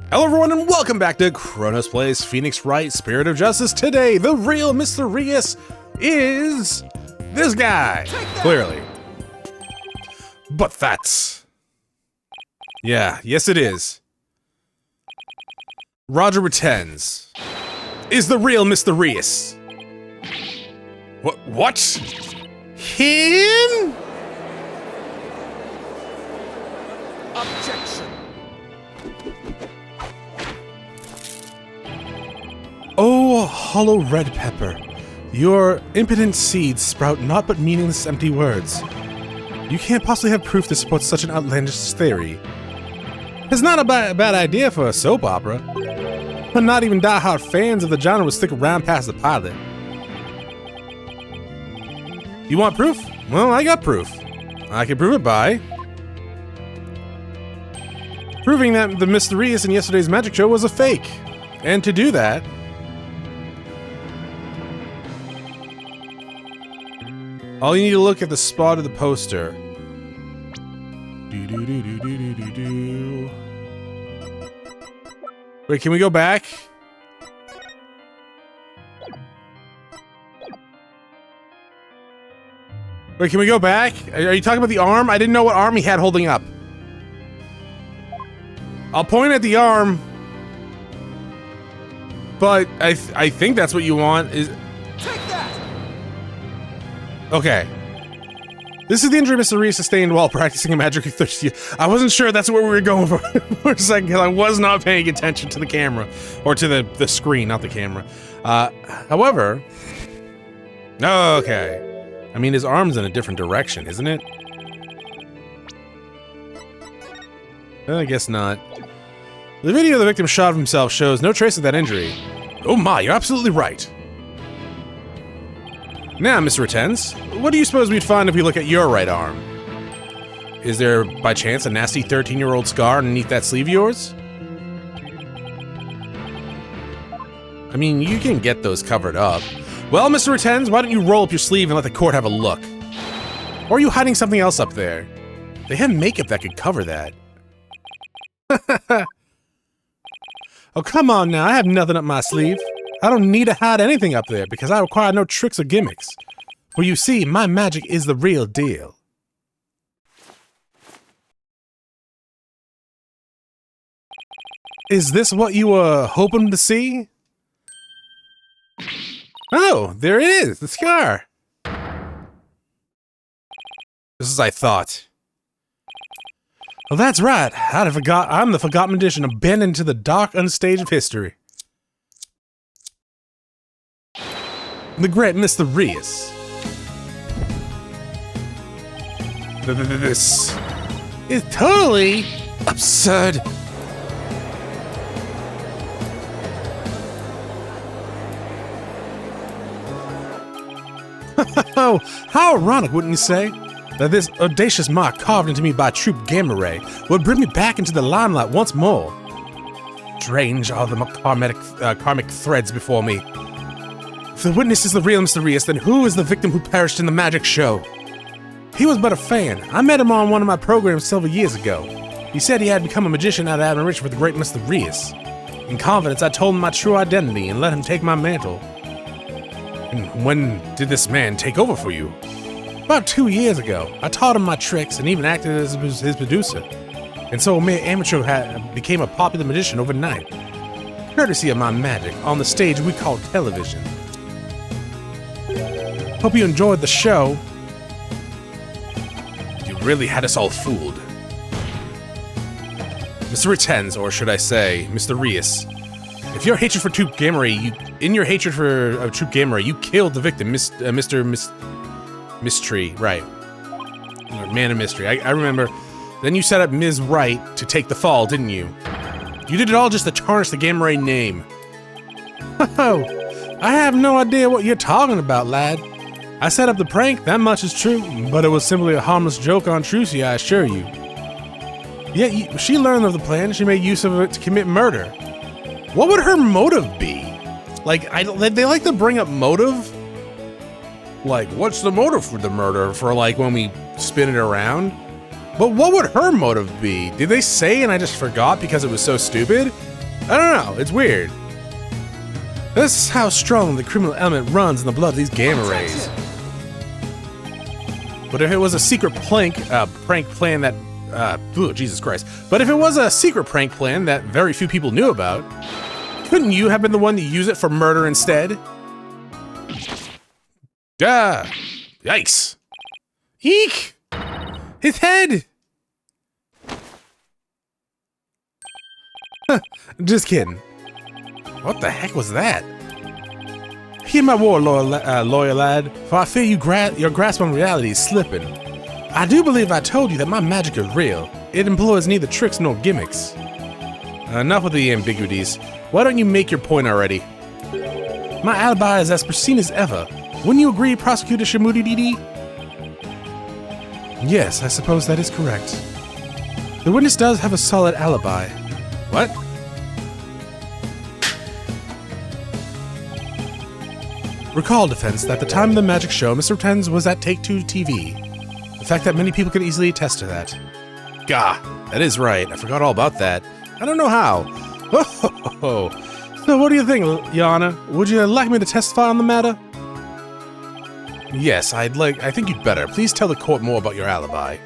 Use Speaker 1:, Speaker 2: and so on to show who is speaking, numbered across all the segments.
Speaker 1: Hello everyone and welcome back to Chronos Plays Phoenix Wright Spirit of Justice. Today, the real Mr. Rius is this guy, clearly. But that's... yes it is. Roger pretends is the real Mr. Rius. What? Him?
Speaker 2: Objection.
Speaker 1: Oh, hollow red pepper, your impotent seeds sprout naught but meaningless empty words. You can't possibly have proof to support such an outlandish theory. It's not a bad idea for a soap opera, but not even die-hard fans of the genre would stick around past the pilot. You want proof? Well, I got proof. I can prove it by proving that the Mr. Rius in yesterday's magic show was a fake. And to do that, all you need to look at the spot of the poster. Wait, can we go back? Wait, can we go back? Are you talking about the arm? I didn't know what arm he had holding up. I'll point at the arm, but I think that's what you want is... Okay. This is the injury Mr. Rius sustained while practicing a magic thirsty. I wasn't sure that's where we were going for a second because I was not paying attention to the camera. Or to the screen, not the camera. However... Okay. I mean, his arm's in a different direction, isn't it? I guess not. The video the victim shot of himself shows no trace of that injury. Oh my, you're absolutely right. Now, Mr. Retens, what do you suppose we'd find if we look at your right arm? Is there, by chance, a nasty 13-year-old scar underneath that sleeve of yours? I mean, you can get those covered up. Well, Mr. Retens, why don't you roll up your sleeve and let the court have a look? Or are you hiding something else up there? They have makeup that could cover that. Oh, come on now, I have nothing up my sleeve. I don't need to hide anything up there because I require no tricks or gimmicks. Well, you see, my magic is the real deal. Is this what you were hoping to see? Oh, there it is, the scar. Just as I thought. Well, that's right. I'm the forgotten magician abandoned to the dark unstage of history. The great Mr. Rius. This is totally absurd. Oh, how ironic, wouldn't you say? That this audacious mark carved into me by Troop Gamma Ray would bring me back into the limelight once more. Strange are the karmic threads before me. If the witness is the real Mr. Rius, then who is the victim who perished in the magic show? He was but a fan. I met him on one of my programs several years ago. He said he had become a magician out of admiration for the great Mr. Rius. In confidence, I told him my true identity and let him take my mantle. And when did this man take over for you? About 2 years ago. I taught him my tricks and even acted as his producer. And so a mere amateur became a popular magician overnight. Courtesy of my magic on the stage we call television. Hope you enjoyed the show. You really had us all fooled. Mr. Retens, or should I say, Mr. Rius, if your hatred for Troop Gamma Ray, Troop Gamma Ray, you killed the victim, Mr. Mystery, right? Or Man of Mystery. I remember. Then you set up Ms. Wright to take the fall, didn't you? You did it all just to tarnish the Gamma Ray name. Oh, I have no idea what you're talking about, lad. I set up the prank, that much is true, but it was simply a harmless joke on Trucy, I assure you. Yet she learned of the plan, she made use of it to commit murder. What would her motive be? Like, they like to bring up motive? Like, what's the motive for the murder, for like when we spin it around? But what would her motive be? Did they say and I just forgot because it was so stupid? I don't know, it's weird. This is how strong the criminal element runs in the blood of these gamma rays. But if it was a secret prank plan that, Jesus Christ. But if it was a secret prank plan that very few people knew about, couldn't you have been the one to use it for murder instead? Yikes. Eek! His head! Just kidding. What the heck was that? Hear my word, lawyer lad, for I fear your grasp on reality is slipping. I do believe I told you that my magic is real. It employs neither tricks nor gimmicks. Enough with the ambiguities. Why don't you make your point already? My alibi is as pristine as ever. Wouldn't you agree, Prosecutor Shamudi Didi? Yes, I suppose that is correct. The witness does have a solid alibi. What? Recall, defense, that at the time of the magic show, Mr. Pretends was at Take-Two TV. The fact that many people could easily attest to that. Gah, that is right. I forgot all about that. I don't know how. Oh. So what do you think, Your Honor? Would you like me to testify on the matter? Yes, I think you'd better. Please tell the court more about your alibi.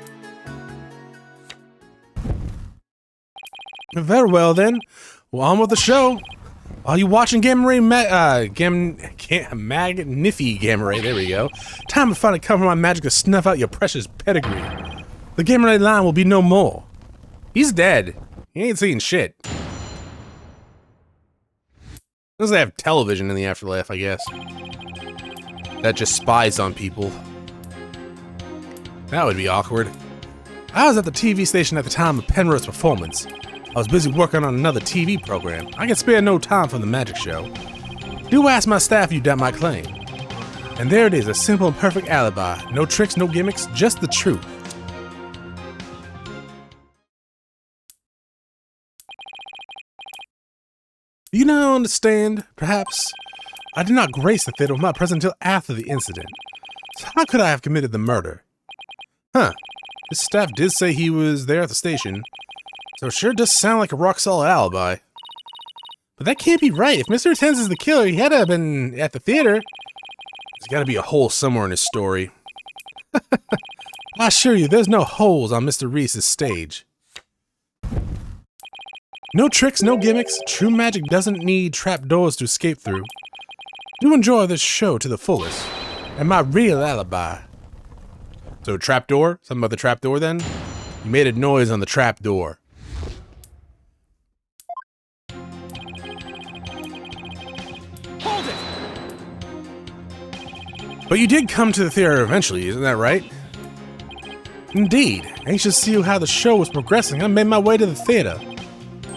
Speaker 1: Very well, then. Well, on with the show. Are you watching Gamma Ray Magnifi Gamma Ray? There we go. Time to finally cover my magic to snuff out your precious pedigree. The Gamma Ray line will be no more. He's dead. He ain't seeing shit. Unless they have television in the afterlife, I guess. That just spies on people. That would be awkward. I was at the TV station at the time of Penrose's performance. I was busy working on another TV program. I could spare no time for the magic show. Do ask my staff if you doubt my claim. And there it is, a simple and perfect alibi. No tricks, no gimmicks, just the truth. Do you now understand? Perhaps I did not grace the theater with my presence until after the incident. So how could I have committed the murder? Huh. His staff did say he was there at the station. So it sure does sound like a rock-solid alibi. But that can't be right. If Mr. Tens is the killer, he had to have been at the theater. There's got to be a hole somewhere in his story. I assure you, there's no holes on Mr. Reese's stage. No tricks, no gimmicks. True magic doesn't need trapdoors to escape through. Do enjoy this show to the fullest. And my real alibi. So trapdoor? Something about the trapdoor then? You made a noise on the trapdoor.
Speaker 2: Hold it!
Speaker 1: But you did come to the theater eventually, isn't that right? Indeed. Anxious to see how the show was progressing, I made my way to the theater.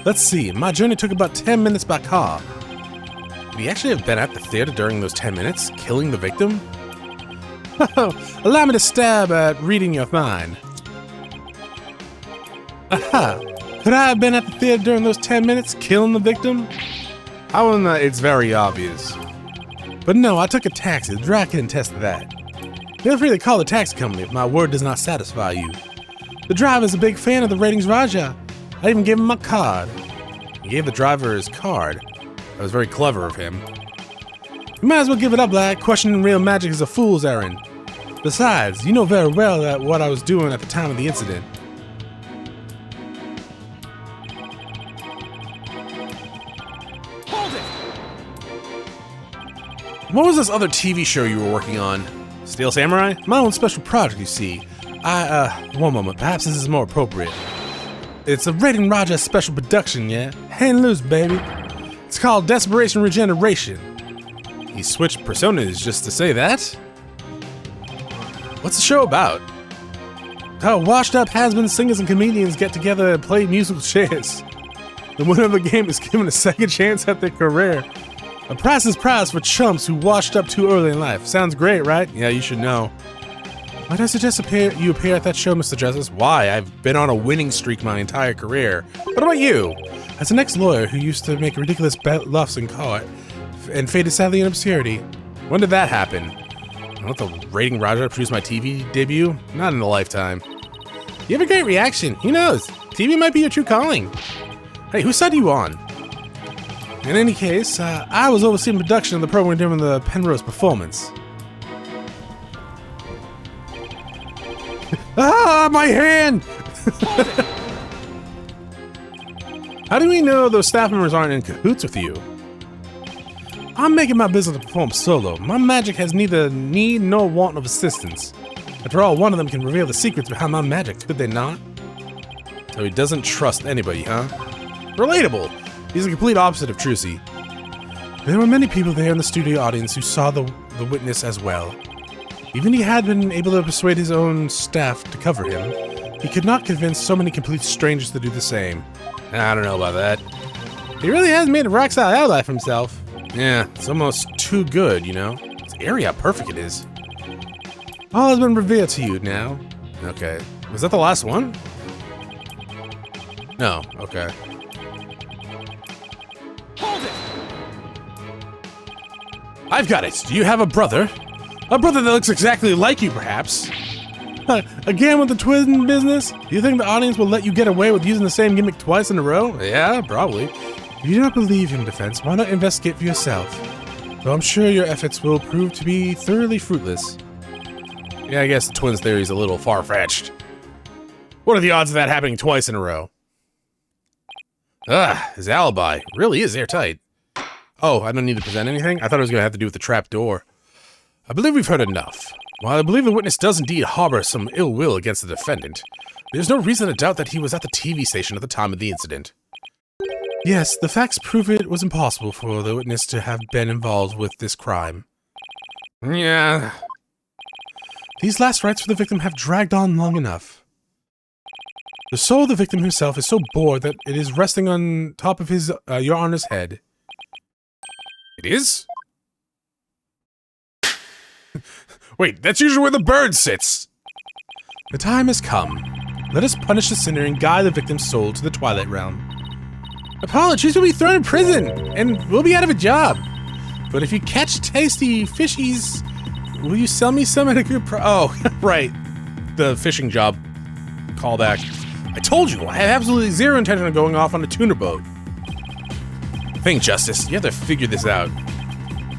Speaker 1: Let's see, my journey took about 10 minutes by car. Would he actually have been at the theater during those 10 minutes, killing the victim? Allow me to stab at reading your mind. Aha! Could I have been at the theater during those 10 minutes, killing the victim? I will not, it's very obvious. But no, I took a taxi. The driver can attest to that. Feel free to call the taxi company if my word does not satisfy you. The driver is a big fan of the Ratings Raja. I even gave him my card. He gave the driver his card. That was very clever of him. You might as well give it up, lad. Questioning real magic is a fool's errand. Besides, you know very well that what I was doing at the time of the incident.
Speaker 2: Hold it!
Speaker 1: What was this other TV show you were working on? Steel Samurai? My own special project, you see. One moment. Perhaps this is more appropriate. It's a Rating Raja special production, yeah? Hang loose, baby. It's called Desperation Regeneration. He switched personas just to say that? What's the show about? How washed-up has-been singers and comedians get together and play musical chairs. The winner of the game is given a second chance at their career. A prize for chumps who washed up too early in life. Sounds great, right? Yeah, you should know. Might I suggest you appear at that show, Mr. Justice? Why? I've been on a winning streak my entire career. What about you? As an ex-lawyer who used to make ridiculous bluffs in court and faded sadly in obscurity. When did that happen? I want the Rating Raja produce my TV debut? Not in a lifetime. You have a great reaction. Who knows? TV might be your true calling. Hey, whose side are you on? In any case, I was overseeing production of the program during the Penrose performance. Ah, my hand! How do we know those staff members aren't in cahoots with you? I'm making my business to perform solo. My magic has neither need nor want of assistance. After all, one of them can reveal the secrets behind my magic, could they not? So he doesn't trust anybody, huh? Relatable! He's the complete opposite of Trucy. There were many people there in the studio audience who saw the witness as well. Even he had been able to persuade his own staff to cover him, he could not convince so many complete strangers to do the same. I don't know about that. He really has made a rock-solid alibi for himself. Yeah, it's almost too good, you know? It's eerie how perfect it is. All has been revealed to you now. Okay. Was that the last one? No, okay.
Speaker 2: Hold it!
Speaker 1: I've got it. Do you have a brother? A brother that looks exactly like you, perhaps? Again with the twin business? Do you think the audience will let you get away with using the same gimmick twice in a row? Yeah, probably. If you do not believe him, Defense, why not investigate for yourself? Though I'm sure your efforts will prove to be thoroughly fruitless. Yeah, I guess the twins theory is a little far-fetched. What are the odds of that happening twice in a row? His alibi really is airtight. Oh, I don't need to present anything? I thought it was going to have to do with the trap door. I believe we've heard enough. While I believe the witness does indeed harbor some ill will against the defendant, there's no reason to doubt that he was at the TV station at the time of the incident. Yes, the facts prove it was impossible for the witness to have been involved with this crime. Yeah. These last rites for the victim have dragged on long enough. The soul of the victim himself is so bored that it is resting on top of his, Your Honor's head. It is? Wait, that's usually where the bird sits! The time has come. Let us punish the sinner and guide the victim's soul to the Twilight Realm. Apologies will be thrown in prison, and we'll be out of a job. But if you catch tasty fishies, will you sell me some at a good oh, right. The fishing job callback. I told you, I have absolutely zero intention of going off on a tuner boat. Think, Justice, you have to figure this out.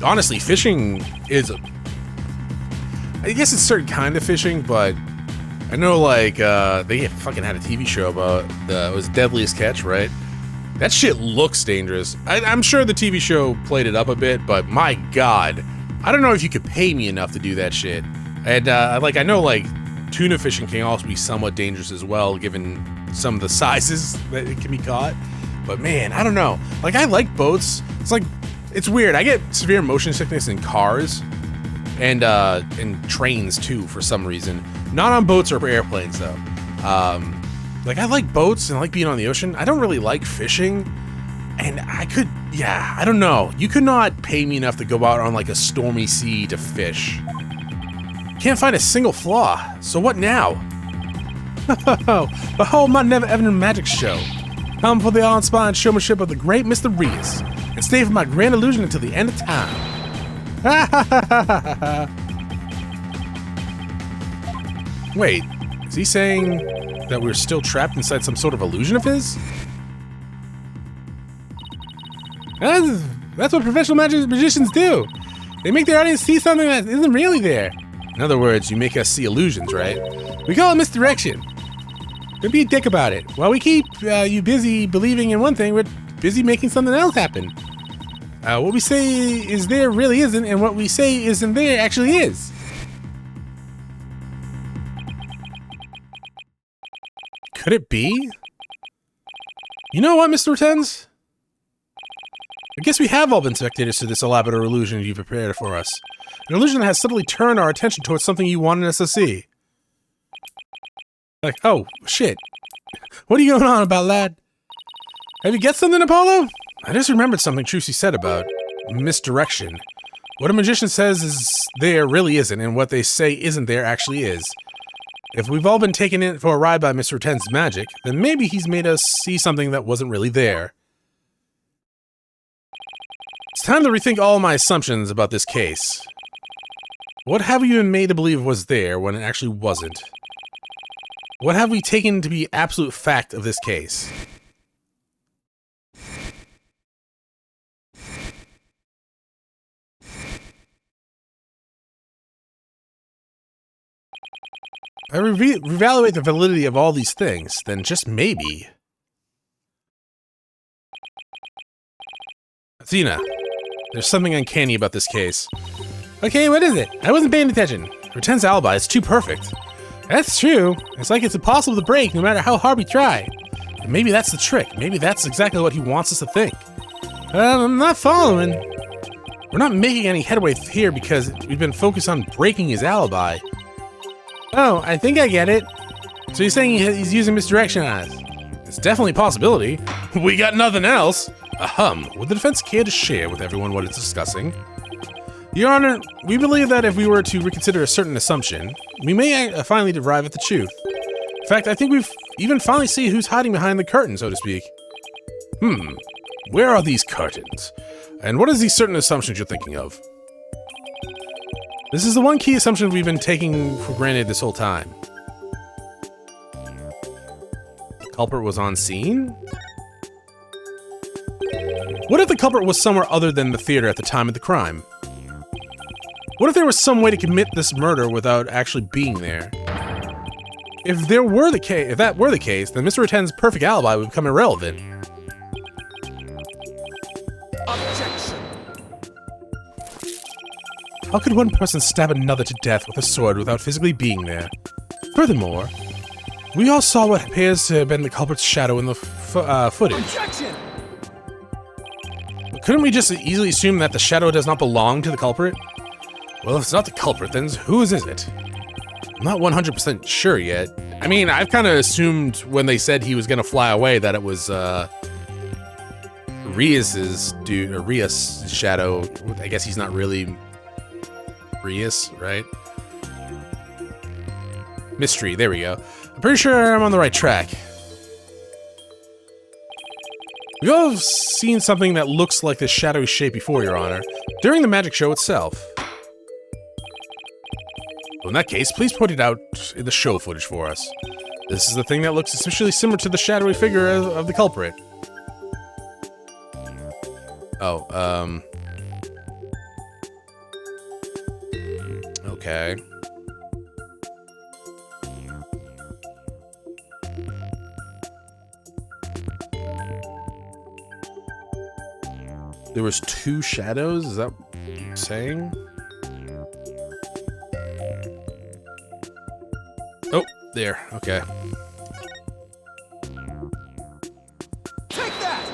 Speaker 1: Honestly, fishing is I guess it's a certain kind of fishing, but I know, like, they fucking had a TV show about it was Deadliest Catch, right? That shit looks dangerous. I'm sure the TV show played it up a bit, but my god, I don't know if you could pay me enough to do that shit. And, like, I know, like, tuna fishing can also be somewhat dangerous as well, given some of the sizes that it can be caught. But man, I don't know. Like, I like boats. It's like, it's weird. I get severe motion sickness in cars. And trains too, for some reason. Not on boats or airplanes though. Like, I like boats and I like being on the ocean. I don't really like fishing. And I don't know. You could not pay me enough to go out on like a stormy sea to fish. Can't find a single flaw. So what now? Behold my never-ending magic show. Come for the awe-inspiring showmanship of the great Mr. Reus, and stay for my grand illusion until the end of time. Wait, is he saying that we're still trapped inside some sort of illusion of his? That's what professional magicians do. They make their audience see something that isn't really there. In other words, you make us see illusions, right? We call it misdirection. Don't be a dick about it. While we keep you busy believing in one thing, we're busy making something else happen. What we say is there really isn't, and what we say isn't there actually is. Could it be? You know what, Mr. Retenz? I guess we have all been spectators to this elaborate illusion you prepared for us. An illusion that has suddenly turned our attention towards something you wanted us to see. Like, oh, shit. What are you going on about, lad? Have you get something, Apollo? I just remembered something Trucy said about misdirection. What a magician says is there really isn't, and what they say isn't there actually is. If we've all been taken in for a ride by Mr. Ten's magic, then maybe he's made us see something that wasn't really there. It's time to rethink all my assumptions about this case. What have we been made to believe was there when it actually wasn't? What have we taken to be absolute fact of this case? I reevaluate the validity of all these things, then just maybe... Athena, there's something uncanny about this case. Okay, what is it? I wasn't paying attention. Reten's alibi is too perfect. That's true. It's like it's impossible to break no matter how hard we try. And maybe that's the trick. Maybe that's exactly what he wants us to think. I'm not following. We're not making any headway here because we've been focused on breaking his alibi. Oh, I think I get it. So you're saying he's using misdirection on us? It's definitely a possibility. We got nothing else. Would the defense care to share with everyone what it's discussing? Your Honor, we believe that if we were to reconsider a certain assumption, we may finally arrive at the truth. In fact, I think we've even finally see who's hiding behind the curtain, so to speak. Where are these curtains? And what is these certain assumptions you're thinking of? This is the one key assumption we've been taking for granted this whole time. The culprit was on scene? What if the culprit was somewhere other than the theater at the time of the crime? What if there was some way to commit this murder without actually being there? If that were the case, then Mr. Reten's perfect alibi would become irrelevant.
Speaker 2: Objection.
Speaker 1: How could one person stab another to death with a sword without physically being there? Furthermore, we all saw what appears to have been the culprit's shadow in the footage.
Speaker 2: Objection.
Speaker 1: Couldn't we just easily assume that the shadow does not belong to the culprit? Well, if it's not the culprit, then whose is it? I'm not 100% sure yet. I mean, I've kind of assumed when they said he was going to fly away that it was Rias's dude, or Rias' shadow. I guess he's not really Rias, right? Mystery, there we go. I'm pretty sure I'm on the right track. We've all seen something that looks like this shadowy shape before, Your Honor, during the magic show itself. Well, in that case, please point it out in the show footage for us. This is the thing that looks especially similar to the shadowy figure of the culprit. Oh, okay. There was two shadows? Is that what you're saying? Oh, there. Okay.
Speaker 2: Take that.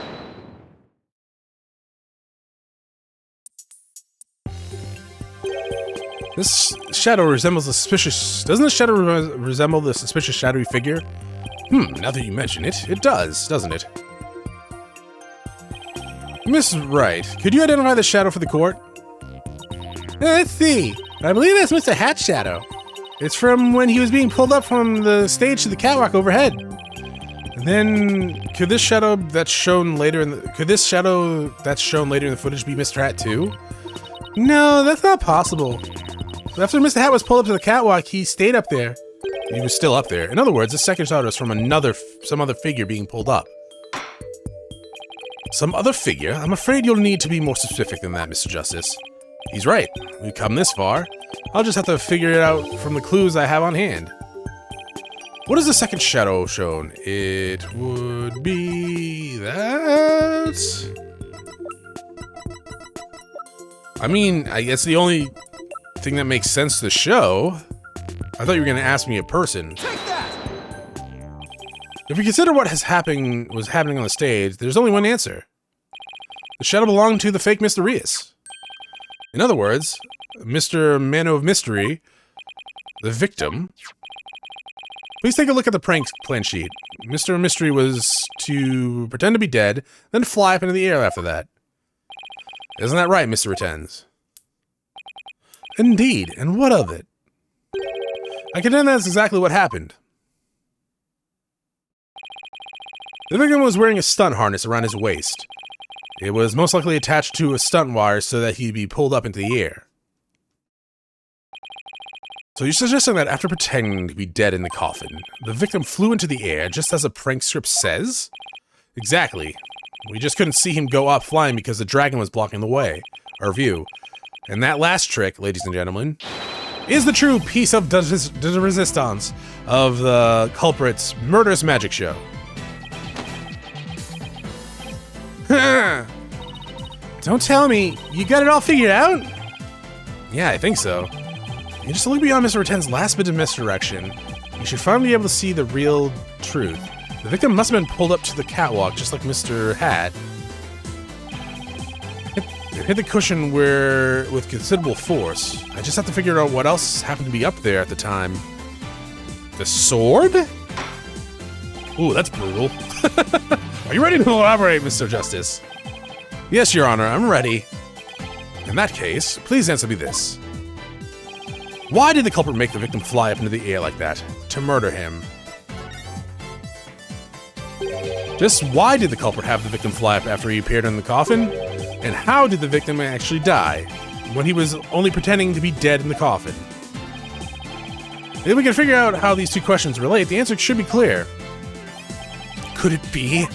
Speaker 1: This shadow resembles a suspicious... Doesn't the shadow resemble the suspicious shadowy figure? Now that you mention it, it does, doesn't it? Miss Wright, could you identify the shadow for the court? Let's see. I believe that's Mr. Hat's shadow. It's from when he was being pulled up from the stage to the catwalk overhead. And then, could this shadow that's shown later in the footage be Mr. Hat too? No, that's not possible. After Mr. Hat was pulled up to the catwalk, he stayed up there. He was still up there. In other words, the second shadow is from some other figure being pulled up. Some other figure? I'm afraid you'll need to be more specific than that, Mr. Justice. He's right. We've come this far. I'll just have to figure it out from the clues I have on hand. What is the second shadow shown? It would be that... I mean, I guess the only thing that makes sense to the show... I thought you were going to ask me a person.
Speaker 2: Take that.
Speaker 1: If we consider what was happening on the stage, there's only one answer. The shadow belonged to the fake Mr. Rias. In other words, Mr. Man of Mystery, the victim. Please take a look at the prank plan sheet. Mr. Mystery was to pretend to be dead, then fly up into the air after that. Isn't that right, Mr. Retens? Indeed, and what of it? I contend that's exactly what happened. The victim was wearing a stunt harness around his waist. It was most likely attached to a stunt wire so that he'd be pulled up into the air. So you're suggesting that after pretending to be dead in the coffin, the victim flew into the air just as the prank script says? Exactly. We just couldn't see him go up flying because the dragon was blocking the way, our view. And that last trick, ladies and gentlemen, is the true piece of the resistance of the culprit's murderous magic show. Don't tell me, you got it all figured out? Yeah, I think so. You just look beyond Mr. Ratten's last bit of misdirection. You should finally be able to see the real truth. The victim must have been pulled up to the catwalk just like Mr. Hat. It hit the cushion with considerable force. I just have to figure out what else happened to be up there at the time. The sword? Ooh, that's brutal. Are you ready to elaborate, Mr. Justice? Yes, Your Honor, I'm ready. In that case, please answer me this. Why did the culprit make the victim fly up into the air like that? To murder him. Just why did the culprit have the victim fly up after he appeared in the coffin? And how did the victim actually die, when he was only pretending to be dead in the coffin? If we can figure out how these two questions relate, the answer should be clear. Could it be?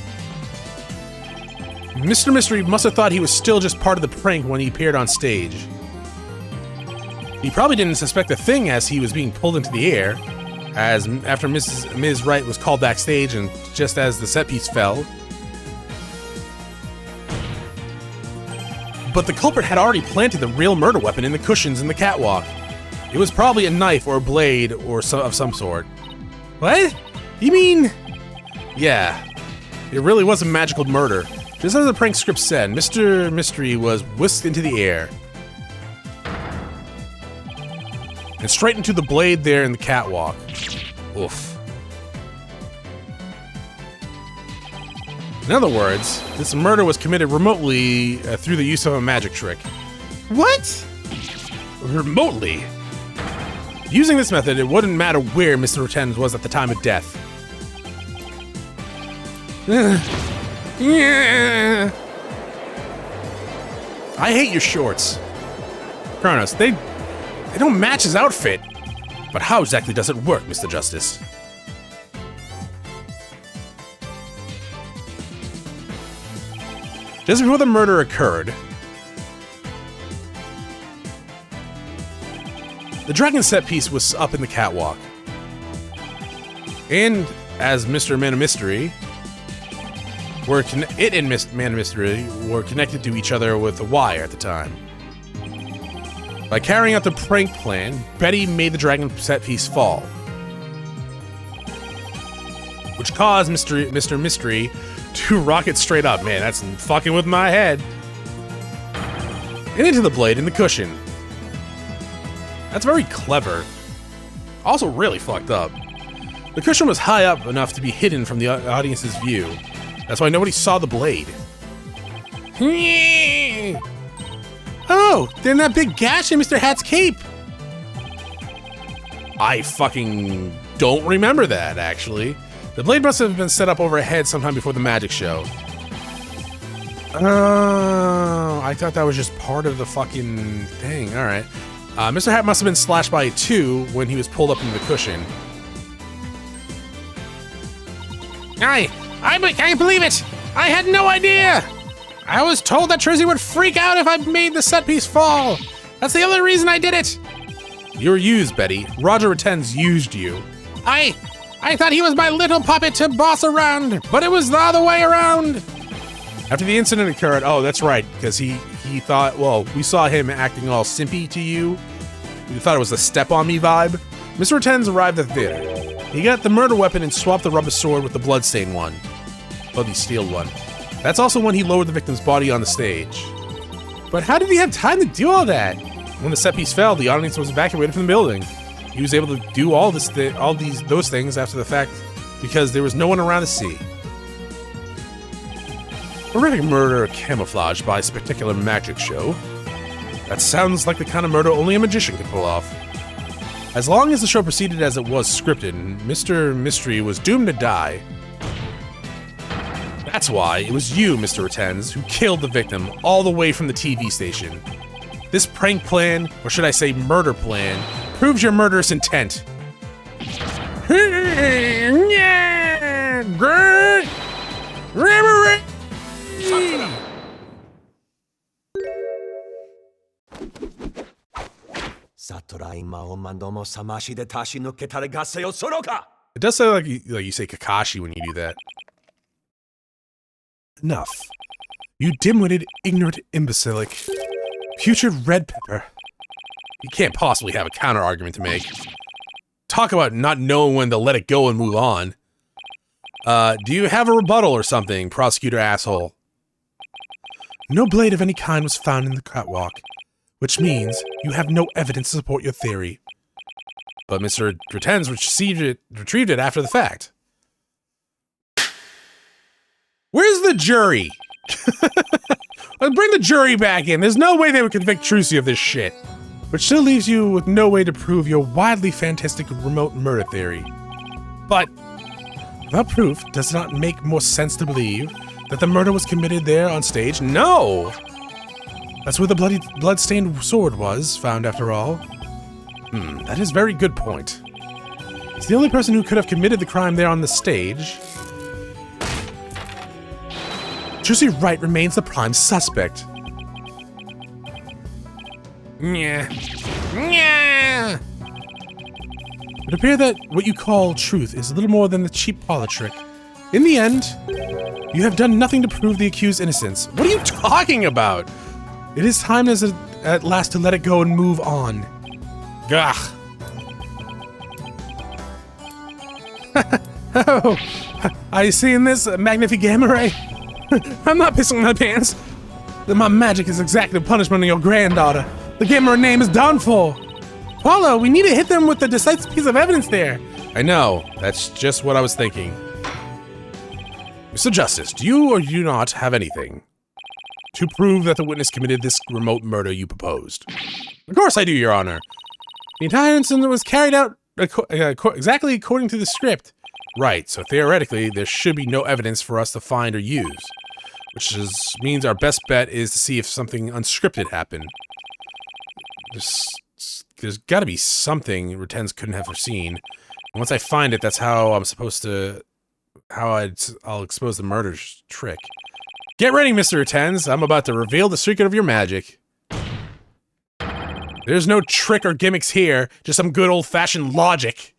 Speaker 1: Mr. Mystery must have thought he was still just part of the prank when he appeared on stage. He probably didn't suspect a thing as he was being pulled into the air, as after Ms. Wright was called backstage and just as the set piece fell. But the culprit had already planted the real murder weapon in the cushions in the catwalk. It was probably a knife or a blade or of some sort. What? You mean? Yeah, it really was a magical murder. Just as the prank script said, Mr. Mystery was whisked into the air. And straight into the blade there in the catwalk. Oof. In other words, this murder was committed remotely through the use of a magic trick. What? Remotely? Using this method, it wouldn't matter where Mr. Ratten was at the time of death. Yeah. I hate your shorts. Chronos, they don't match his outfit. But how exactly does it work, Mr. Justice? Just before the murder occurred, the dragon set piece was up in the catwalk. And as Mr. Man of Mystery, it and Man of Mystery were connected to each other with a wire at the time. By carrying out the prank plan, Betty made the dragon set piece fall, which caused Mr. Mystery to rocket straight up. Man, that's fucking with my head. And into the blade in the cushion. That's very clever. Also really fucked up. The cushion was high up enough to be hidden from the audience's view. That's why nobody saw the blade. Oh, then that big gash in Mr. Hat's cape. I fucking don't remember that, actually. The blade must have been set up overhead sometime before the magic show. Oh, I thought that was just part of the fucking thing. All right. Mr. Hat must have been slashed by it too when he was pulled up into the cushion. I can't believe it! I had no idea! I was told that Trizzy would freak out if I made the set piece fall. That's the only reason I did it. You were used, Betty. Roger Ratten's used you. I thought he was my little puppet to boss around, but it was the other way around. After the incident occurred, oh, that's right, because he thought, well, we saw him acting all simpy to you. We thought it was a step on me vibe. Mr. Ratten's arrived at the theater. He got the murder weapon and swapped the rubber sword with the bloodstained one. Oh, the steel one. That's also when he lowered the victim's body on the stage. But how did he have time to do all that? When the set piece fell, the audience was evacuated from the building. He was able to do those things after the fact because there was no one around to see. Horrific murder camouflaged by a spectacular magic show. That sounds like the kind of murder only a magician could pull off. As long as the show proceeded as it was scripted, Mr. Mystery was doomed to die. That's why it was you, Mr. Ratten's, who killed the victim all the way from the TV station. This prank plan, or should I say murder plan, proves your murderous intent. It does sound like you say Kakashi when you do that. Enough. You dim-witted, ignorant imbecilic. Putrid red pepper. You can't possibly have a counter-argument to make. Talk about not knowing when to let it go and move on. Do you have a rebuttal or something, prosecutor asshole? No blade of any kind was found in the catwalk, which means you have no evidence to support your theory. But Mr. Pretends retrieved it after the fact. Where's the jury? Bring the jury back in. There's no way they would convict Trucy of this shit. Which still leaves you with no way to prove your wildly fantastic remote murder theory. But without proof, does it not make more sense to believe that the murder was committed there on stage? No! That's where the blood-stained sword was found after all. That is a very good point. It's the only person who could have committed the crime there on the stage. Trucy Wright remains the prime suspect. Nyeh. Nyeh. It appears that what you call truth is little more than the cheap parlor trick. In the end, you have done nothing to prove the accused's innocence. What are you talking about? It is time at last to let it go and move on. Gah. Oh, are you seeing this, Magnifique Gamma Ray? I'm not pissing my pants. My magic is exactly the punishment of your granddaughter. The Gamma name is done for. Paulo, we need to hit them with the decisive piece of evidence there. I know. That's just what I was thinking. Mr. Justice, do you or do you not have anything to prove that the witness committed this remote murder you proposed? Of course I do, Your Honor. The entire incident was carried out exactly according to the script. Right, so theoretically, there should be no evidence for us to find or use. Which means our best bet is to see if something unscripted happened. There's gotta be something Retens couldn't have foreseen. And once I find it, that's how I'm supposed to... I'll expose the murder trick. Get ready, Mr. Retens. I'm about to reveal the secret of your magic. There's no trick or gimmicks here, just some good old-fashioned logic.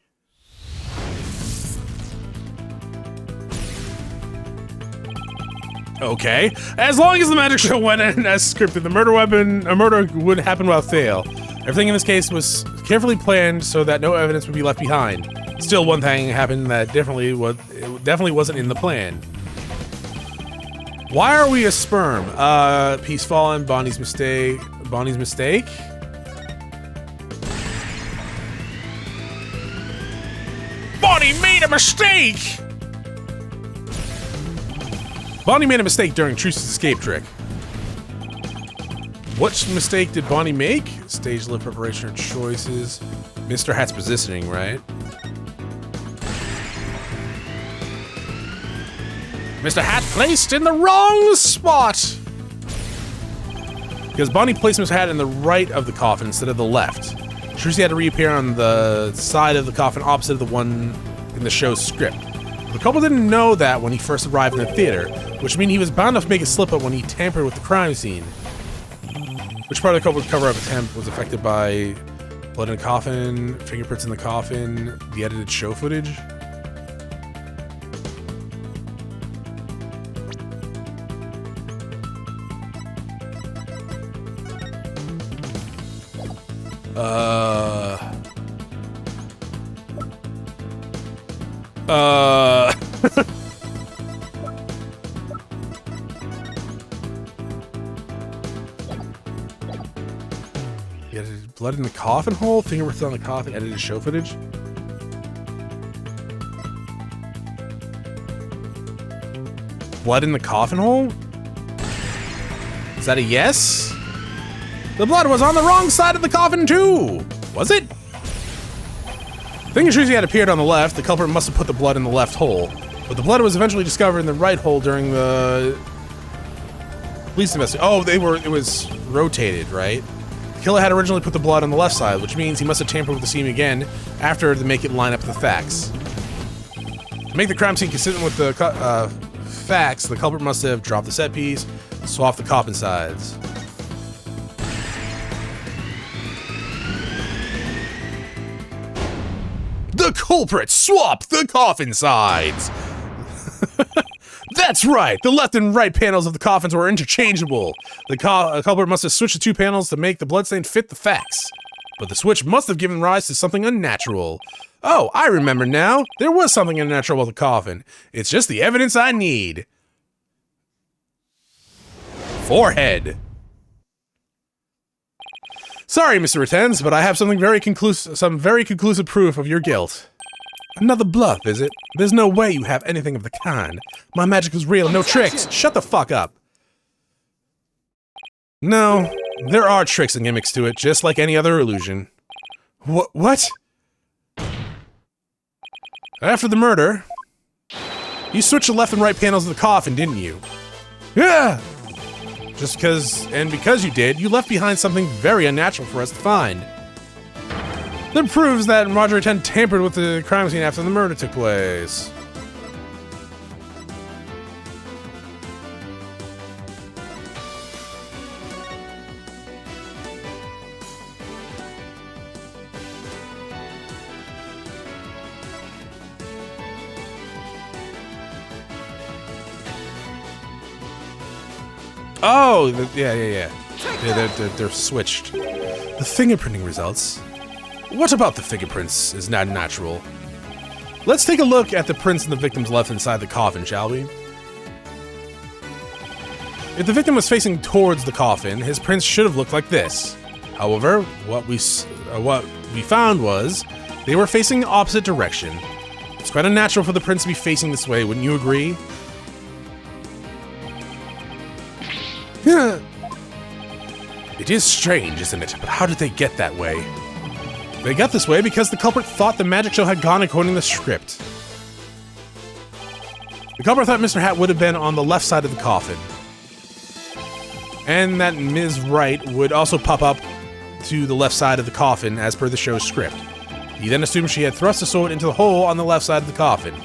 Speaker 1: Okay, as long as the magic show went in as scripted, a murder would happen without fail. Everything in this case was carefully planned so that no evidence would be left behind. Still, one thing happened that definitely wasn't in the plan. Why are we a sperm? Peace fallen, Bonnie's mistake. Bonnie's mistake? Bonnie made a mistake! Bonnie made a mistake during Trucy's escape trick. What mistake did Bonnie make? Stage lift preparation or choices. Mr. Hat's positioning, right? Mr. Hat placed in the wrong spot! Because Bonnie placed Mr. Hat in the right of the coffin instead of the left. Trucy had to reappear on the side of the coffin opposite of the one in the show's script. The couple didn't know that when he first arrived in the theater, which means he was bound to make a slip-up when he tampered with the crime scene. Which part of the couple's cover-up attempt was affected by blood in the coffin, fingerprints in the coffin, the edited show footage? Edited blood in the coffin hole, fingerprints on the coffin, edited show footage. Blood in the coffin hole? Is that a yes? The blood was on the wrong side of the coffin too! Was it? Thinking Trucy had appeared on the left, the culprit must have put the blood in the left hole. But the blood was eventually discovered in the right hole during the police investigation. Oh, it was rotated, right? The killer had originally put the blood on the left side, which means he must have tampered with the scene again after to make it line up with the facts. To make the crime scene consistent with the facts, the culprit must have dropped the set piece, swapped the coffin sides. culprit, swap the coffin sides! That's right! The left and right panels of the coffins were interchangeable. The culprit must have switched the two panels to make the bloodstain fit the facts. But the switch must have given rise to something unnatural. Oh, I remember now. There was something unnatural with the coffin. It's just the evidence I need. Forehead. Sorry, Mr. Retenz, but I have some very conclusive proof of your guilt. Another bluff, is it? There's no way you have anything of the kind. My magic is real, no tricks. Shut the fuck up. No, there are tricks and gimmicks to it, just like any other illusion. What? After the murder, you switched the left and right panels of the coffin, didn't you? Yeah! Because you did, you left behind something very unnatural for us to find. That proves that Roger 10 tampered with the crime scene after the murder took place. Oh, yeah. They're switched. The fingerprinting results. What about the fingerprints is not natural? Let's take a look at the prints in the victim's left inside the coffin, shall we? If the victim was facing towards the coffin, his prints should have looked like this. However, what we found was they were facing the opposite direction. It's quite unnatural for the prints to be facing this way, wouldn't you agree? It is strange, isn't it? But how did they get that way? They got this way because the culprit thought the magic show had gone according to the script. The culprit thought Mr. Hat would have been on the left side of the coffin. And that Ms. Wright would also pop up to the left side of the coffin as per the show's script. He then assumed she had thrust the sword into the hole on the left side of the coffin.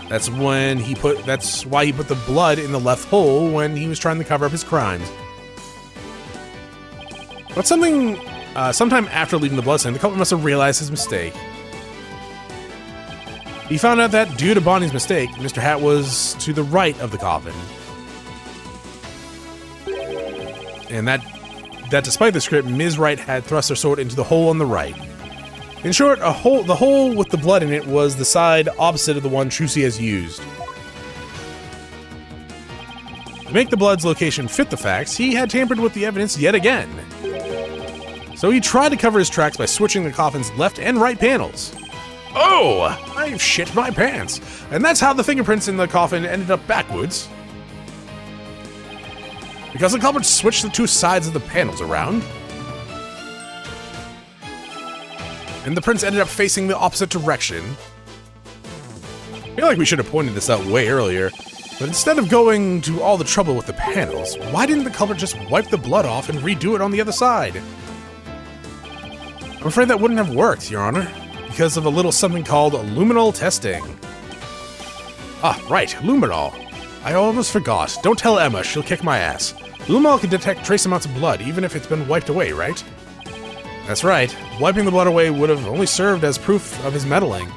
Speaker 1: That's why he put the blood in the left hole when he was trying to cover up his crimes. But sometime after leaving the bloodstain, the culprit must have realized his mistake. He found out that, due to Bonnie's mistake, Mr. Hat was to the right of the coffin. And that despite the script, Ms. Wright had thrust her sword into the hole on the right. In short, the hole with the blood in it was the side opposite of the one Trucy has used. To make the blood's location fit the facts, he had tampered with the evidence yet again. So he tried to cover his tracks by switching the coffin's left and right panels. Oh, I've shit my pants. And that's how the fingerprints in the coffin ended up backwards. Because the culprit switched the two sides of the panels around. And the prints ended up facing the opposite direction. I feel like we should have pointed this out way earlier. But instead of going to all the trouble with the panels, why didn't the culprit just wipe the blood off and redo it on the other side? I'm afraid that wouldn't have worked, Your Honor, because of a little something called luminol testing. Ah, right, luminol. I almost forgot. Don't tell Emma, she'll kick my ass. Luminol can detect trace amounts of blood, even if it's been wiped away, right? That's right. Wiping the blood away would have only served as proof of his meddling.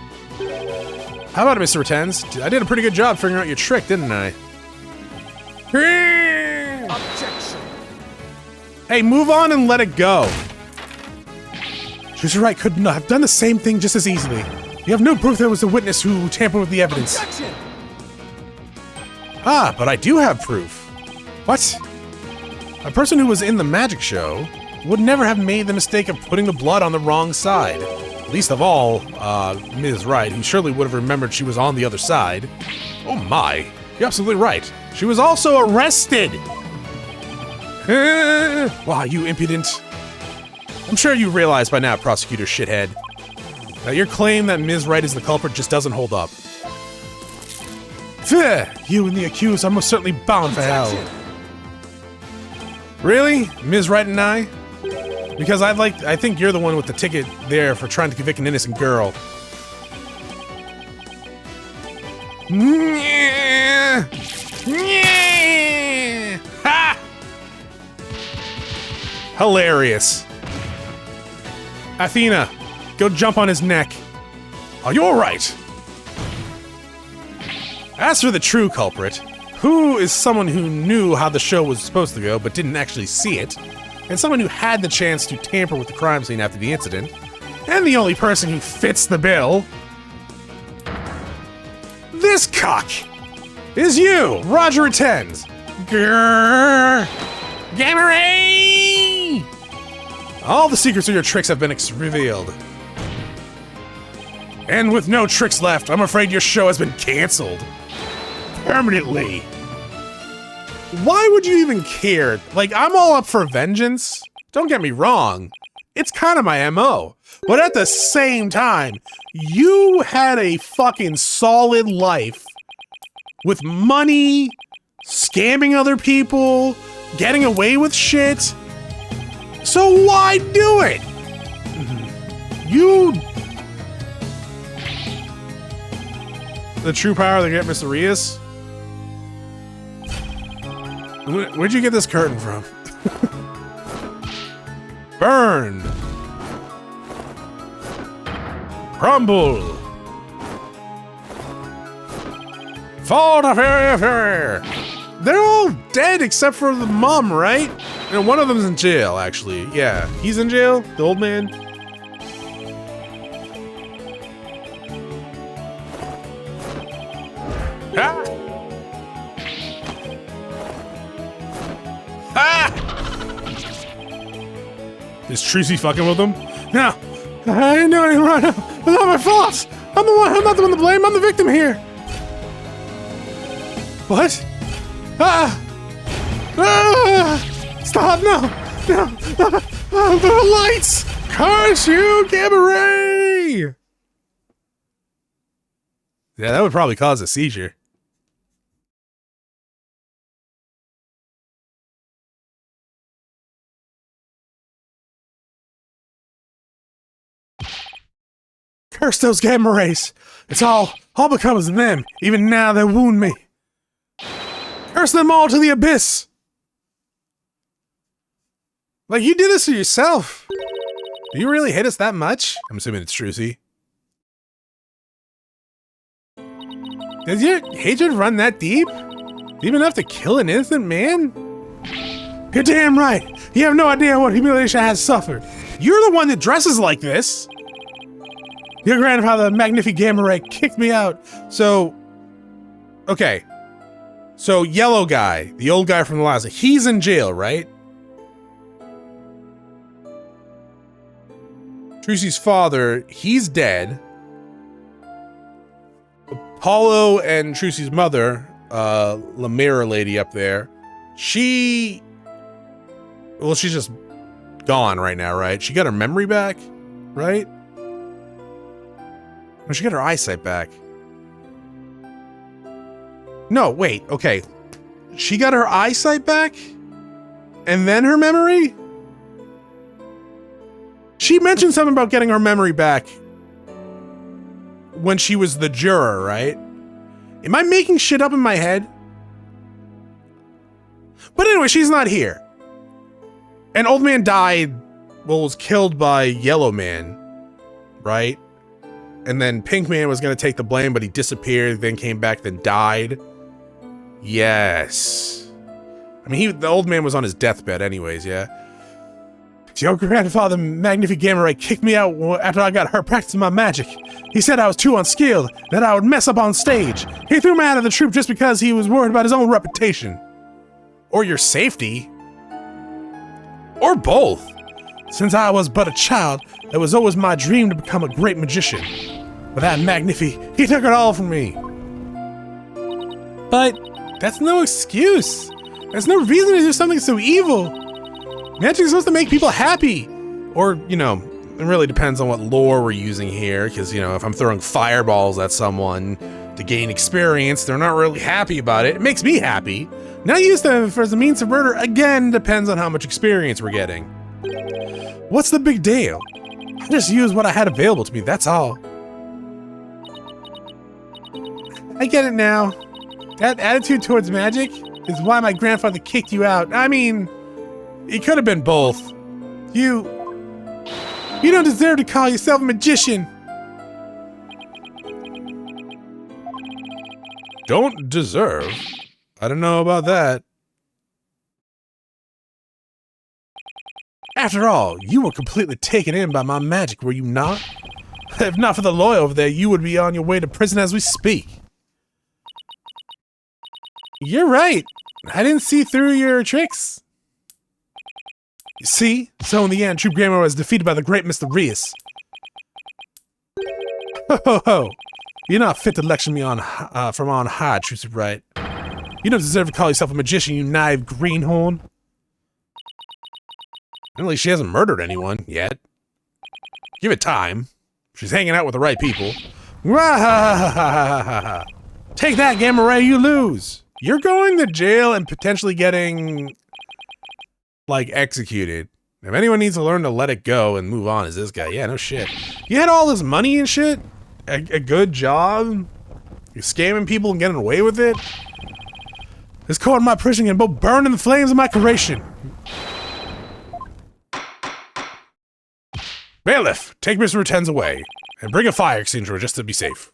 Speaker 1: How about it, Mr. Retenz? I did a pretty good job figuring out your trick, didn't I?
Speaker 2: Objection.
Speaker 1: Hey, move on and let it go. Mr. Wright could not have done the same thing just as easily. You have no proof there was a witness who tampered with the evidence.
Speaker 2: Objection.
Speaker 1: Ah, but I do have proof. What? A person who was in the magic show would never have made the mistake of putting the blood on the wrong side. Least of all, Ms. Wright, who surely would have remembered she was on the other side. Oh my, you're absolutely right. She was also arrested! Wow, you impudent. I'm sure you realize by now, prosecutor shithead, that your claim that Ms. Wright is the culprit just doesn't hold up. You and the accused are most certainly bound for hell. Really? Ms. Wright and I? Because I think you're the one with the ticket there for trying to convict an innocent girl. Ha! Hilarious. Athena, go jump on his neck. Oh, you're right. As for the true culprit, who is someone who knew how the show was supposed to go but didn't actually see it, and someone who had the chance to tamper with the crime scene after the incident, and the only person who fits the bill, this cock is you, Roger attends. Grrr! Gamma Ray! All the secrets of your tricks have been revealed. And with no tricks left, I'm afraid your show has been canceled. Permanently. Why would you even care? Like, I'm all up for vengeance. Don't get me wrong. It's kind of my MO. But at the same time, you had a fucking solid life with money, scamming other people, getting away with shit. So why do it? You... The true power that get Mr. Rias? Where'd you get this curtain from? Burn! Crumble! Fall to fire! They're all dead except for the mom, right? And one of them's in jail, actually. Yeah, he's in jail, the old man. Ah! Ah! Is Tracy fucking with him? No, I didn't know anything right now. It's not my fault. I'm not the one to blame. I'm the victim here. What? Ah! Ah! Stop! No! No! The lights! Curse you, Gamma Ray! Yeah, that would probably cause a seizure. Curse those gamma rays. It's all becomes them. Even now they wound me. Curse them all to the abyss. Like, you did this to yourself. Do you really hate us that much? I'm assuming it's Trucy. Does your hatred run that deep? Deep enough to kill an innocent man? You're damn right. You have no idea what humiliation I have suffered. You're the one that dresses like this. Your grandfather, Magnific Gamma Ray, kicked me out. So, okay. So, yellow guy, the old guy from the last, he's in jail, right? Trucy's father, he's dead. Apollo and Trucy's mother, Lemira lady up there, she's just gone right now, right? She got her memory back, right? Or she got her eyesight back. No, wait, okay. She got her eyesight back? And then her memory? She mentioned something about getting her memory back when she was the juror, right? Am I making shit up in my head? But anyway, she's not here. And Old Man died, well, was killed by Yellow Man, right? And then Pink Man was gonna take the blame, but he disappeared, then came back, then died. Yes. I mean, the old man was on his deathbed anyways, yeah? Your grandfather, Magnific Gamma Ray, kicked me out after I got hurt practicing my magic. He said I was too unskilled, that I would mess up on stage. He threw me out of the troupe just because he was worried about his own reputation. Or your safety. Or both. Since I was but a child, it was always my dream to become a great magician. But that Magnific, he took it all from me. But that's no excuse. There's no reason to do something so evil. Magic's supposed to make people happy. Or, you know, it really depends on what lore we're using here, because, you know, if I'm throwing fireballs at someone to gain experience, they're not really happy about it. It makes me happy. Now use them as a means of murder, again, depends on how much experience we're getting. What's the big deal? I just used what I had available to me, that's all. I get it now. That attitude towards magic is why my grandfather kicked you out. I mean, it could have been both. You don't deserve to call yourself a magician. don't deserve? I don't know about that. After all, you were completely taken in by my magic, were you not? If not for the lawyer over there, you would be on your way to prison as we speak. You're right. I didn't see through your tricks. You see? So in the end, Troop Grammar was defeated by the great Mr. Reus. Ho ho ho! You're not fit to lecture me on from on high, Phoenix Wright. You don't deserve to call yourself a magician, you naive greenhorn. Apparently she hasn't murdered anyone yet. Give it time. She's hanging out with the right people. Take that, Gamma Ray, you lose. You're going to jail and potentially getting, like, executed. If anyone needs to learn to let it go and move on, is this guy. Yeah, no shit. You had all this money and shit? A good job? You're scamming people and getting away with it? This court and my prison can both burn in the flames of my creation. Bailiff, take Mr. Retenz away. And bring a fire extinguisher just to be safe.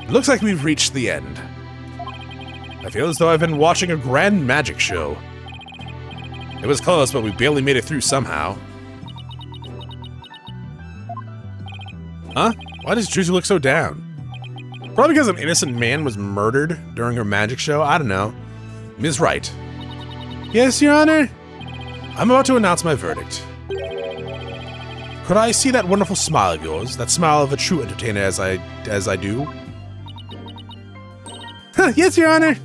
Speaker 1: Looks like we've reached the end. I feel as though I've been watching a grand magic show. It was close, but we barely made it through somehow. Huh? Why does Druzy look so down? Probably because an innocent man was murdered during her magic show? I don't know. Ms. Wright. Yes, Your Honor? I'm about to announce my verdict. Could I see that wonderful smile of yours? That smile of a true entertainer as I do? Yes, Your Honor.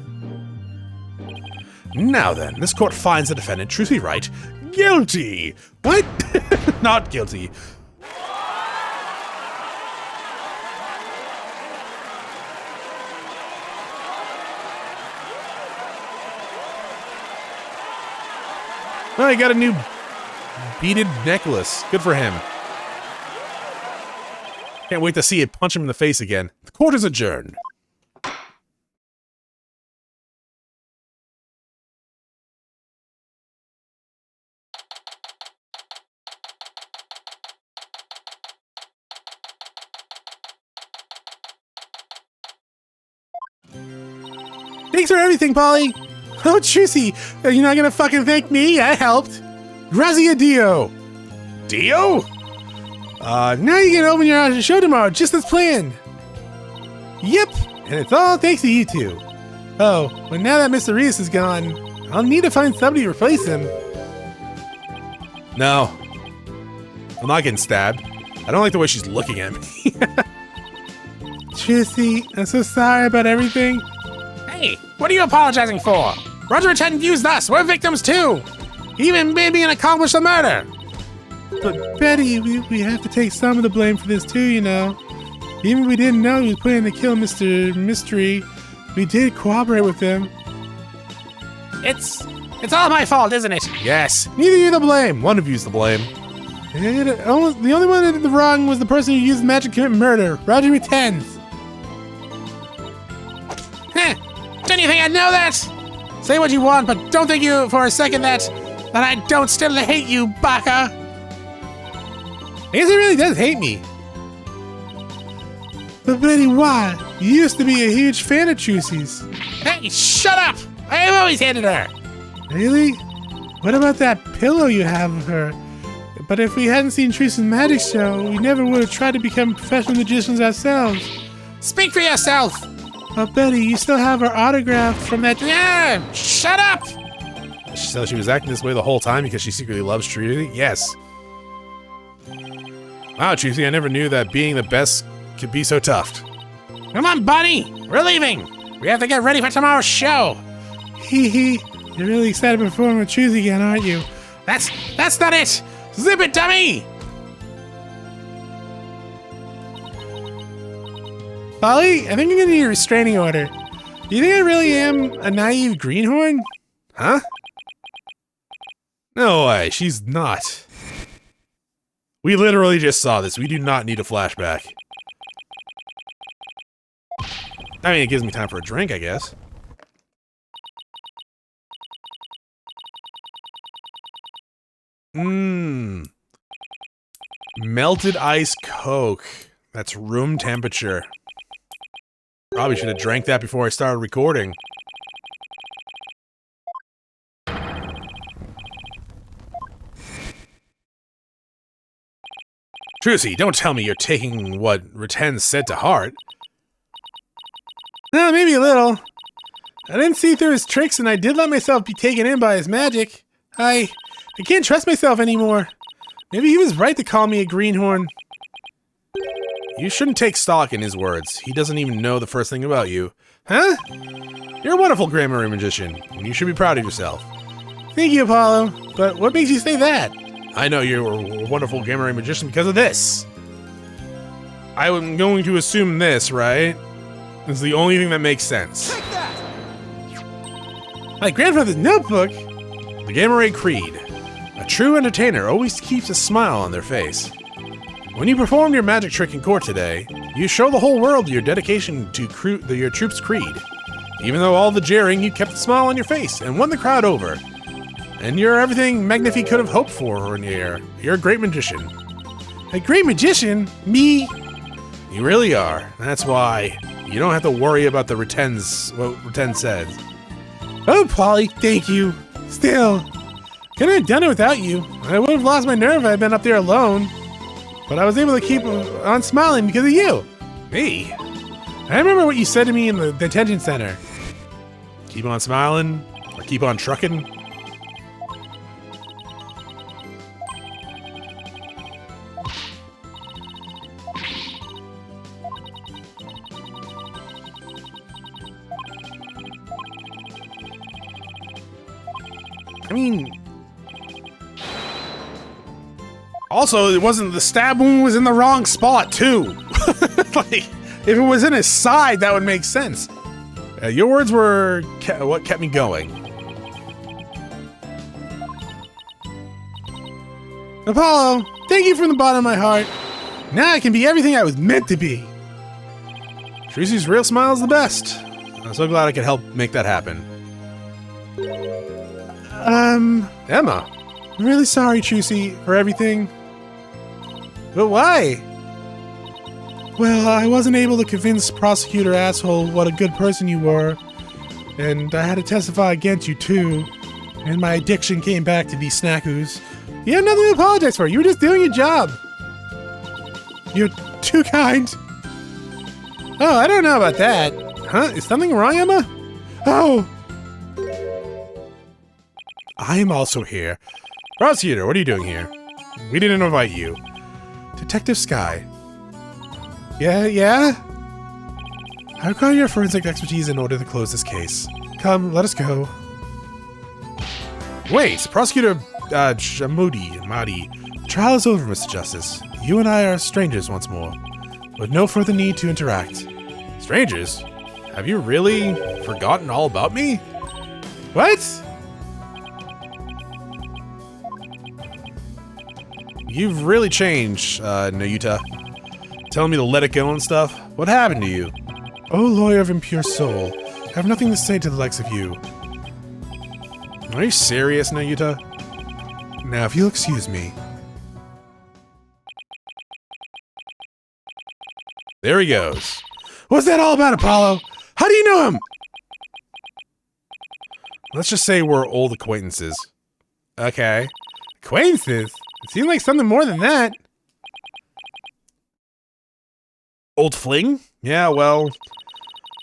Speaker 1: Now then, this court finds the defendant, Phoenix Wright, guilty. What? Not guilty. Oh, he got a new beaded necklace. Good for him. Can't wait to see it punch him in the face again. The court is adjourned. Thanks for everything, Polly. Oh, Trissy, are you not gonna fucking thank me? I helped. Grazie a Dio. Dio? Now you can open your show tomorrow, just as planned. Yep, and it's all thanks to you two. Oh, but now that Mr. Reus is gone, I'll need to find somebody to replace him. No. I'm not getting stabbed. I don't like the way she's looking at me. Trissy, I'm so sorry about everything.
Speaker 3: Hey, what are you apologizing for? Roger Retenz used us. We're victims too. He even made me an accomplice the murder.
Speaker 1: But Betty, we have to take some of the blame for this too, you know. Even if we didn't know he was planning to kill Mr. Mystery, we did cooperate with him.
Speaker 3: It's all my fault, isn't it?
Speaker 1: Yes. Neither of you the blame. One of you's the blame. The only one that did the wrong was the person who used magic to commit murder, Roger Retenz.
Speaker 3: Heh. Don't you think I know that? Say what you want, but don't think you for a second that I don't still hate you, baka.
Speaker 1: I guess he really does hate me. But Betty, why? You used to be a huge fan of Trucy's.
Speaker 3: Hey, shut up! I have always hated her.
Speaker 1: Really? What about that pillow you have of her? But if we hadn't seen Trucy's magic show, we never would have tried to become professional magicians ourselves.
Speaker 3: Speak for yourself.
Speaker 1: But Betty, you still have her autograph from that.
Speaker 3: Yeah, shut up!
Speaker 1: So she was acting this way the whole time because she secretly loves Trucy? Yes. Wow, Trucy, I never knew that being the best could be so tough.
Speaker 3: Come on, buddy, we're leaving. We have to get ready for tomorrow's show.
Speaker 1: Hee hee. You're really excited to perform with Trucy again, aren't you?
Speaker 3: That's not it. Zip it, dummy.
Speaker 1: Polly, I think I'm gonna need a restraining order. Do you think I really am a naive greenhorn? Huh? No way, she's not. We literally just saw this. We do not need a flashback. I mean, it gives me time for a drink, I guess. Melted ice Coke. That's room temperature. Probably should have drank that before I started recording. Trucy, don't tell me you're taking what Rattan said to heart.
Speaker 3: No, maybe a little. I didn't see through his tricks, and I did let myself be taken in by his magic. I can't trust myself anymore. Maybe he was right to call me a greenhorn.
Speaker 1: You shouldn't take stock in his words. He doesn't even know the first thing about you.
Speaker 3: Huh?
Speaker 1: You're a wonderful grammar magician, and you should be proud of yourself.
Speaker 3: Thank you, Apollo. But what makes you say that?
Speaker 1: I know you're a wonderful grammar magician because of this. I'm going to assume this, right? It's the only thing that makes sense.
Speaker 2: Take that!
Speaker 3: My grandfather's notebook?
Speaker 1: The Gamma Ray Creed. A true entertainer always keeps a smile on their face. When you performed your magic trick in court today, you show the whole world your dedication to your troop's creed. Even though all the jeering, you kept a smile on your face and won the crowd over. And you're everything Magnifi could have hoped for in the air. You're a great magician.
Speaker 3: A great magician? Me?
Speaker 1: You really are. That's why you don't have to worry about what Rattan said.
Speaker 3: Oh, Polly, thank you. Still, couldn't have done it without you. I would have lost my nerve if I had been up there alone. But I was able to keep on smiling because of you.
Speaker 1: Me?
Speaker 3: I remember what you said to me in the detention center.
Speaker 1: Keep on smiling? Or keep on trucking? I mean... Also, it wasn't the stab wound was in the wrong spot, too. Like, if it was in his side, that would make sense. Your words were what kept me going.
Speaker 3: Apollo, thank you from the bottom of my heart. Now I can be everything I was meant to be.
Speaker 1: Trucy's real smile is the best. I'm so glad I could help make that happen. Emma.
Speaker 3: I'm really sorry, Trucy, for everything. But why? Well, I wasn't able to convince prosecutor asshole what a good person you were. And I had to testify against you, too. And my addiction came back to these snackoos. You have nothing to apologize for. You were just doing your job. You're too kind. Oh, I don't know about that. Huh? Is something wrong, Emma? Oh!
Speaker 1: I am also here. Prosecutor, what are you doing here? We didn't invite you. Detective Sky.
Speaker 3: Yeah? I require your forensic expertise in order to close this case. Come, let us go.
Speaker 1: Wait, Prosecutor Madi.
Speaker 3: Trial is over, Mr. Justice. You and I are strangers once more, with no further need to interact.
Speaker 1: Strangers? Have you really forgotten all about me?
Speaker 3: What?
Speaker 1: You've really changed, Nayuta. Telling me to let it go and stuff? What happened to you?
Speaker 3: Oh, lawyer of impure soul, I have nothing to say to the likes of you.
Speaker 1: Are you serious, Nayuta?
Speaker 3: Now, if you'll excuse me.
Speaker 1: There he goes.
Speaker 3: What's that all about, Apollo? How do you know him?
Speaker 1: Let's just say we're old acquaintances.
Speaker 3: Okay. Acquaintances? It seemed like something more than that.
Speaker 1: Old fling? Yeah, well...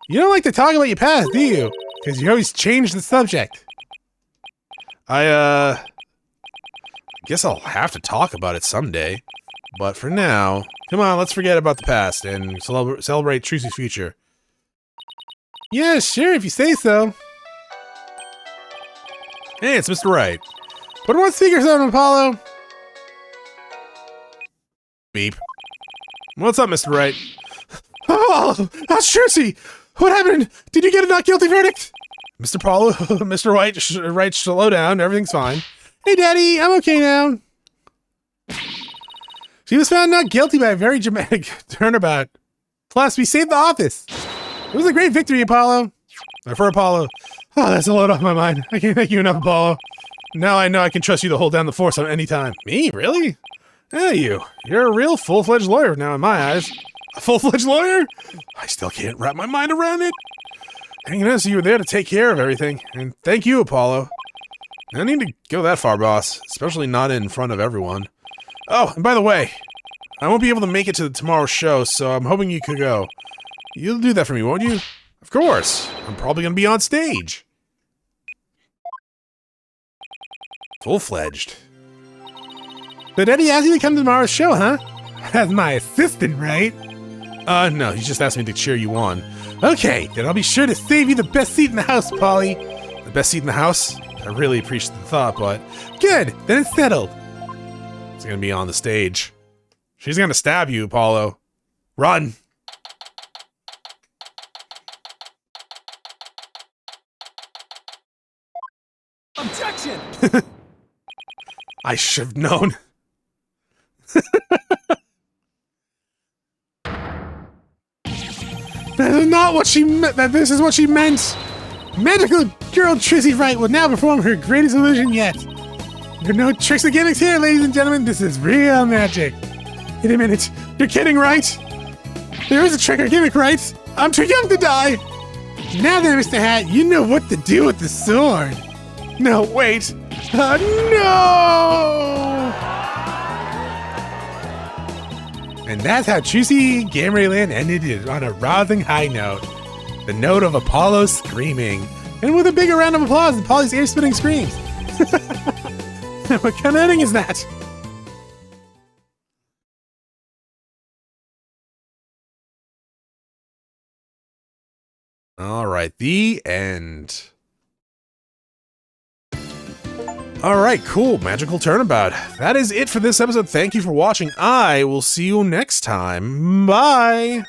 Speaker 3: You don't like to talk about your past, do you? Because you always change the subject.
Speaker 1: I guess I'll have to talk about it someday. But for now, come on, let's forget about the past and celebrate Trucy's future.
Speaker 3: Yeah, sure, if you say so.
Speaker 1: Hey, it's Mr. Wright.
Speaker 3: Put him on speakerphone, Apollo.
Speaker 1: Beep. What's up, Mr. Wright?
Speaker 3: Oh, that's Trucy! What happened? Did you get a not guilty verdict?
Speaker 1: Mr. Paulo, Mr. Wright, slow down. Everything's fine.
Speaker 3: Hey, Daddy, I'm okay now. She was found not guilty by a very dramatic turnabout. Plus, we saved the office. It was a great victory, Apollo.
Speaker 1: For Apollo.
Speaker 3: Oh, that's a load off my mind. I can't thank you enough, Apollo. Now I know I can trust you to hold down the force on any time.
Speaker 1: Me? Really? Hey, you're a real full-fledged lawyer now in my eyes. A full-fledged lawyer? I still can't wrap my mind around it. Hanging out, so you were there to take care of everything. And thank you, Apollo. No need to go that far, boss. Especially not in front of everyone. Oh, and by the way, I won't be able to make it to tomorrow's show, so I'm hoping you could go. You'll do that for me, won't you? Of course. I'm probably gonna be on stage. Full-fledged.
Speaker 3: But Eddie asked you to come to tomorrow's show, huh? As my assistant, right?
Speaker 1: No, he just asked me to cheer you on.
Speaker 3: Okay, then I'll be sure to save you the best seat in the house, Polly.
Speaker 1: The best seat in the house? I really appreciate the thought, but
Speaker 3: Good, then it's settled.
Speaker 1: it's gonna be on the stage. She's gonna stab you, Apollo. Run!
Speaker 2: Objection!
Speaker 1: I should have known.
Speaker 3: That is not what she meant. That this is what she meant. Magical girl Phoenix Wright will now perform her greatest illusion yet. There are no tricks or gimmicks here, ladies and gentlemen. This is real magic. Wait a minute. You're kidding, right? There is a trick or gimmick, right? I'm too young to die. Now then, Mr. Hat, you know what to do with the sword.
Speaker 1: No, wait.
Speaker 3: No! And that's how Juicy Gameray Land ended it on a rousing high note. The note of Apollo screaming. And with a bigger round of applause than Polly's ear-splitting screams. What kind of ending is that?
Speaker 1: All right, the end. All right, cool. Magical Turnabout. That is it for this episode. Thank you for watching. I will see you next time. Bye.